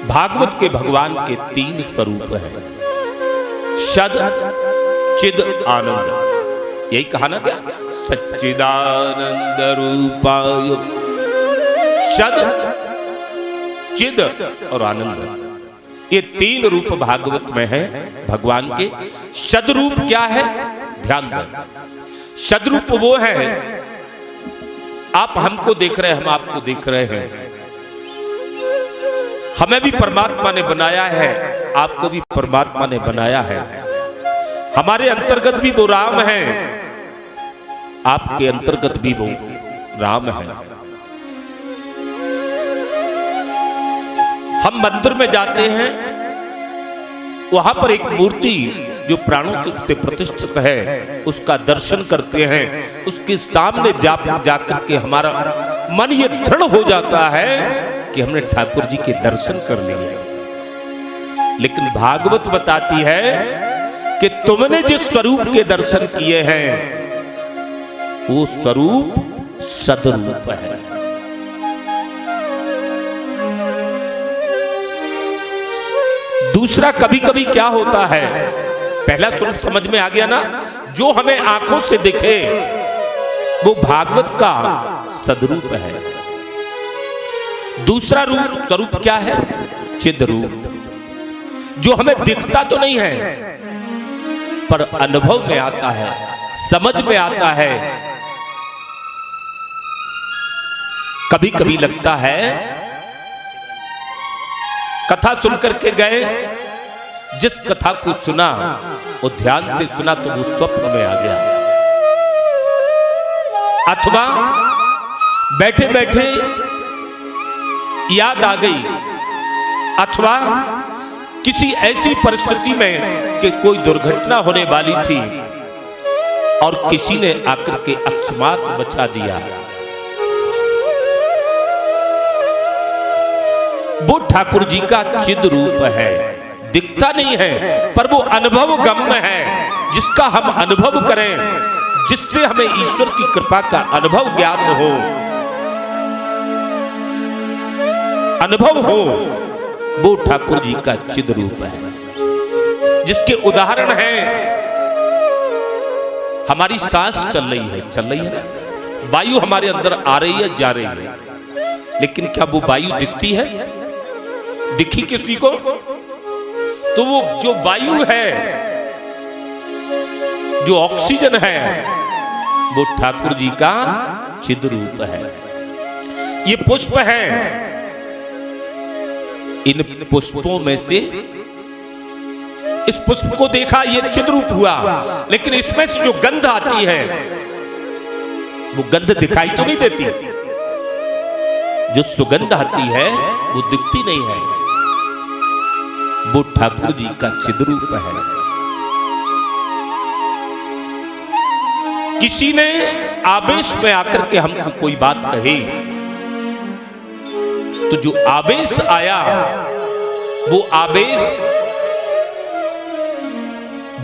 भागवत के भगवान के 3 स्वरूप हैं, सद चिद आनंद। यही कहा ना क्या, सच्चिदानंद रूपाय सद चिद और आनंद। ये 3 रूप भागवत में है भगवान के। सदरूप क्या है, ध्यान दें। सदरूप वो है, आप हमको देख रहे हैं, हम आपको देख रहे हैं, हमें भी परमात्मा ने बनाया है, आपको भी परमात्मा ने बनाया है। हमारे अंतर्गत भी वो राम है, आपके अंतर्गत भी वो राम है। हम मंदिर में जाते हैं, वहां पर एक मूर्ति जो प्राणों से प्रतिष्ठित है उसका दर्शन करते हैं। उसके सामने जाकर के हमारा मन ये दृढ़ हो जाता है कि हमने ठाकुर जी के दर्शन कर लिए। लेकिन भागवत बताती है कि तुमने जिस स्वरूप के दर्शन किए हैं वो स्वरूप सदरूप है। दूसरा, कभी कभी क्या होता है, पहला स्वरूप समझ में आ गया ना, जो हमें आंखों से दिखे वो भागवत का सदरूप है। दूसरा रूप स्वरूप क्या है, चिद रूप, जो हमें दिखता तो नहीं है पर अनुभव में आता है, समझ में आता है। कभी कभी लगता है कथा सुनकर के गए, जिस कथा को सुना वो ध्यान से सुना तो वो स्वप्न में आ गया, अथवा बैठे बैठे याद आ गई, अथवा किसी ऐसी परिस्थिति में कि कोई दुर्घटना होने वाली थी और किसी ने आकर के अकस्मात बचा दिया। वो ठाकुर जी का चिद रूप है, दिखता नहीं है पर वो अनुभव गम्य है, जिसका हम अनुभव करें, जिससे हमें ईश्वर की कृपा का अनुभव ज्ञात हो, अनुभव हो, वो ठाकुर जी का चिद रूप है। जिसके उदाहरण हैं, हमारी सांस चल रही है ना, वायु हमारे अंदर आ रही है, जा रही है, लेकिन क्या वो वायु दिखती है? दिखी किसी को? तो वो जो वायु है, जो ऑक्सीजन है, वो ठाकुर जी का चिद रूप है। ये पुष्प है, इन पुष्पों में से इस पुष्प को देखा, ये चिद रूप हुआ, लेकिन इसमें से जो गंध आती है वो गंध दिखाई तो नहीं देती, जो सुगंध आती है वो दिखती नहीं है, वो ठाकुर जी का चिद रूप है। किसी ने आवेश में आकर के हमको कोई बात कही, तो जो आवेश आया वो आवेश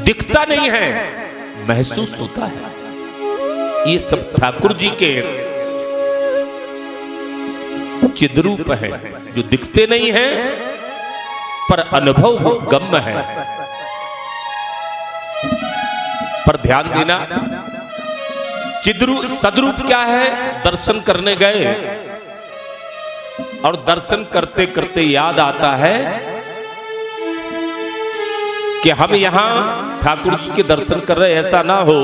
दिखता नहीं है, महसूस होता है। ये सब ठाकुर जी के चिद रूप है, जो दिखते नहीं हैं पर अनुभव हो गम्य है। पर ध्यान देना, चिद्रूप सदरूप क्या है? दर्शन करने गए और दर्शन करते करते याद आता है कि हम यहां ठाकुर जी के दर्शन कर रहे, ऐसा ना हो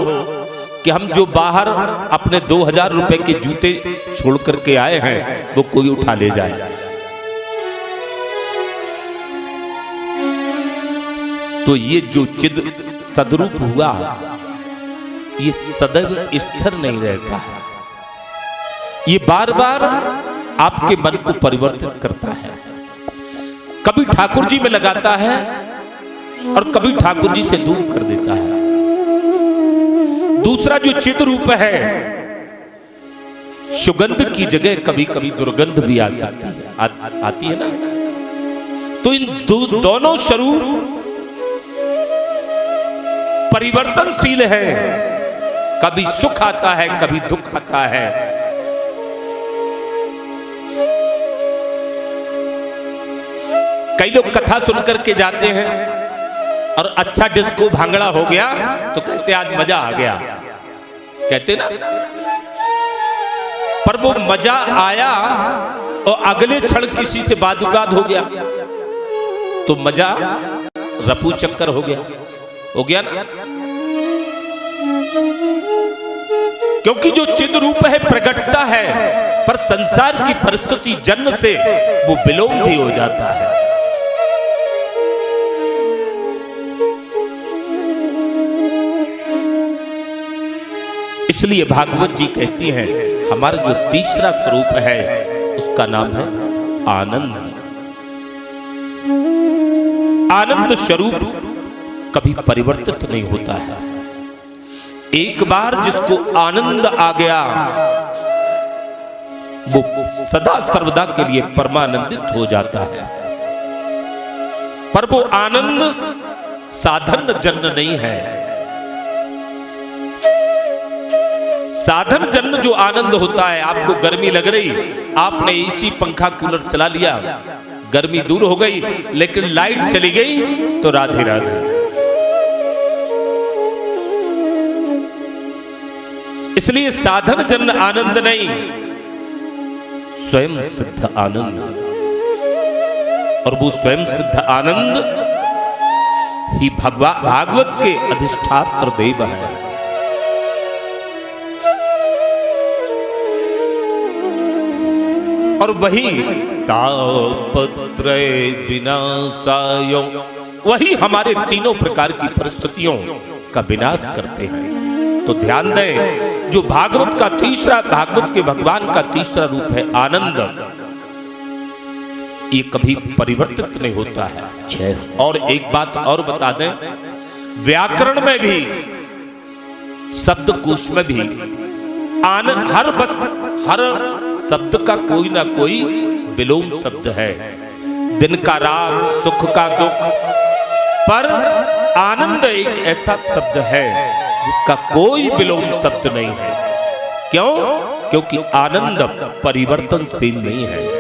कि हम जो बाहर अपने 2000 रुपए के जूते छोड़ करके आए हैं वो कोई उठा ले जाए। तो ये जो चिद सदरूप हुआ, ये सदैव स्थिर नहीं रहता है, ये बार बार आपके मन को परिवर्तित करता है। कभी ठाकुर जी में लगाता है और कभी ठाकुर जी से दूर कर देता है। दूसरा जो चिद रूप है, सुगंध की जगह कभी कभी दुर्गंध भी आ सकती है, आती है ना। तो इन दोनों स्वरूप परिवर्तनशील है, कभी सुख आता है कभी दुख आता है। कई लोग कथा सुनकर के जाते हैं और अच्छा डिस्को भांगड़ा हो गया तो कहते आज मजा आ गया, कहते ना। पर वो मजा आया और अगले क्षण किसी से वाद विवाद हो गया तो मजा रफू चक्कर हो गया ना। क्योंकि जो चिद रूप है प्रकटता है, पर संसार की परिस्थिति जन्म से वो विलोम भी हो जाता है। इसलिए भागवत जी कहती हैं हमारा जो तीसरा स्वरूप है उसका नाम है आनंद। आनंद स्वरूप कभी परिवर्तित नहीं होता है। एक बार जिसको आनंद आ गया वो सदा सर्वदा के लिए परमानंदित हो जाता है। पर वो आनंद साधन जन्य नहीं है। साधन जन्य जो आनंद होता है, आपको गर्मी लग रही, आपने एसी पंखा कूलर चला लिया, गर्मी दूर हो गई, लेकिन लाइट चली गई तो राधे राधे। इसलिए साधन जन्य आनंद नहीं, स्वयं सिद्ध आनंद। और वो स्वयं सिद्ध आनंद ही भागवत के अधिष्ठात्र देव है। और वही तापत्रय विनाशाय, वही हमारे तीनों प्रकार की परिस्थितियों का विनाश करते हैं। तो ध्यान दें, जो भागवत का तीसरा, भागवत के भगवान का तीसरा रूप है आनंद, ये कभी परिवर्तित नहीं होता है। और एक बात और बता दें, व्याकरण में भी, शब्दकोश में भी आनंद, हर शब्द का कोई ना कोई विलोम शब्द है। दिन का रात, सुख का दुख, पर आनंद एक ऐसा शब्द है जिसका कोई विलोम शब्द नहीं है। क्यों? क्योंकि आनंद परिवर्तनशील नहीं है।